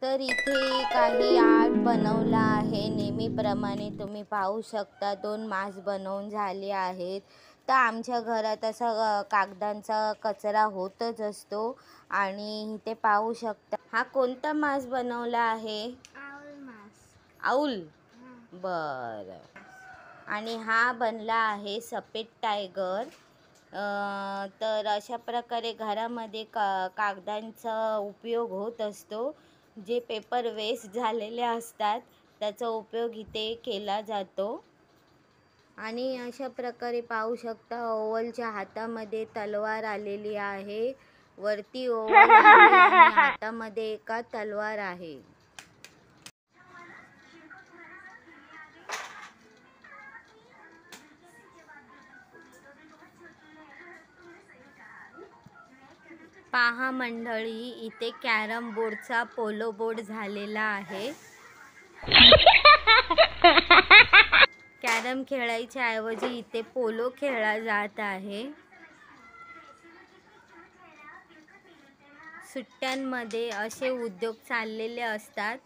तर इथे काही आर्ट बनवला आहे. नेहमीप्रमाणे तुम्ही पाहू शकता 2 मास बनवून झाले आहेत. तर आमच्या घरात असा कागदांचा कचरा होतच असतो आणि इथे पाहू शकता. हा कोणता मास बनवला आहे? आउल मास. आऊल. बरं. आणि हा बनला आहे सफेद टायगर. तर अशा प्रकारे घरामध्ये कागदांचा उपयोग होत असतो. जे पेपर वेस्ट झालेले असतात त्याचा उपयोग इथे केला जातो. आणि अशा प्रकारे पाहू शकता ओवलच्या हातामध्ये तलवार आलेली आहे. वरती ओवल आहे आणि हातामध्ये एका तलवार आहे. पहा मंडळी, इथे कॅरम बोर्डचा पोलो बोर्ड झालेला आहे. कॅरम खेळायच्या ऐवजी इथे पोलो खेळला जात आहे. सुट्ट्यांमध्ये असे उद्योग चाललेले असतात.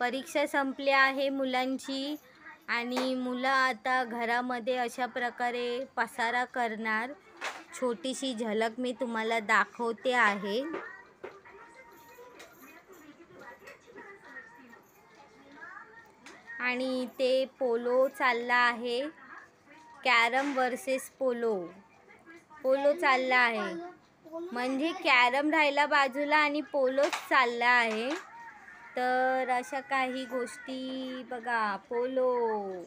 परीक्षा संपली आहे मुलांची आणि मुलं आता घरामध्ये अशा प्रकारे पसारा करणार. छोटीशी झलक मी तुम्हाला दाखवते आहे. आणि ते पोलो चालला आहे. Carrom versus polo. पोलो चालला आहे. म्हणजे कॅरम राहिला बाजूला आणि पोलोच चालला आहे. तर अशा काही गोष्टी बघा. पोलो,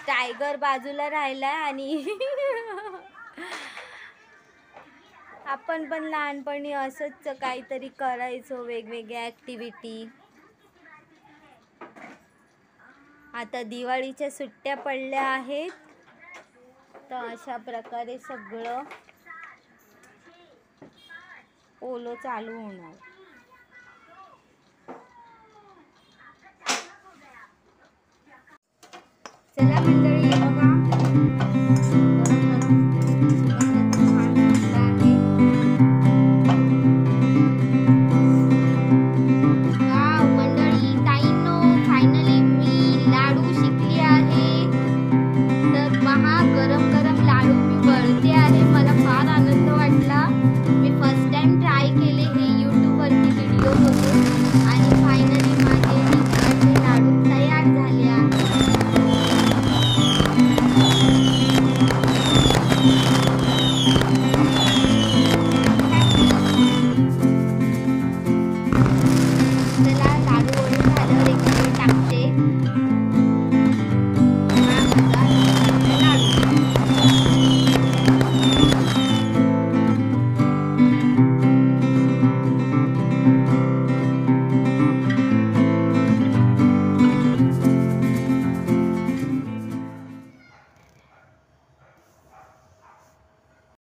टायगर बाजूला राहिला आणि आपण पण लहानपणी असंच काहीतरी करायचो, वेगवेगळ्या ॲक्टिव्हिटी. आता दिवाळीच्या सुट्ट्या पडल्या आहेत तर अशा प्रकारे सगळं पोलो चालू होणार. चला मंडळी बघा.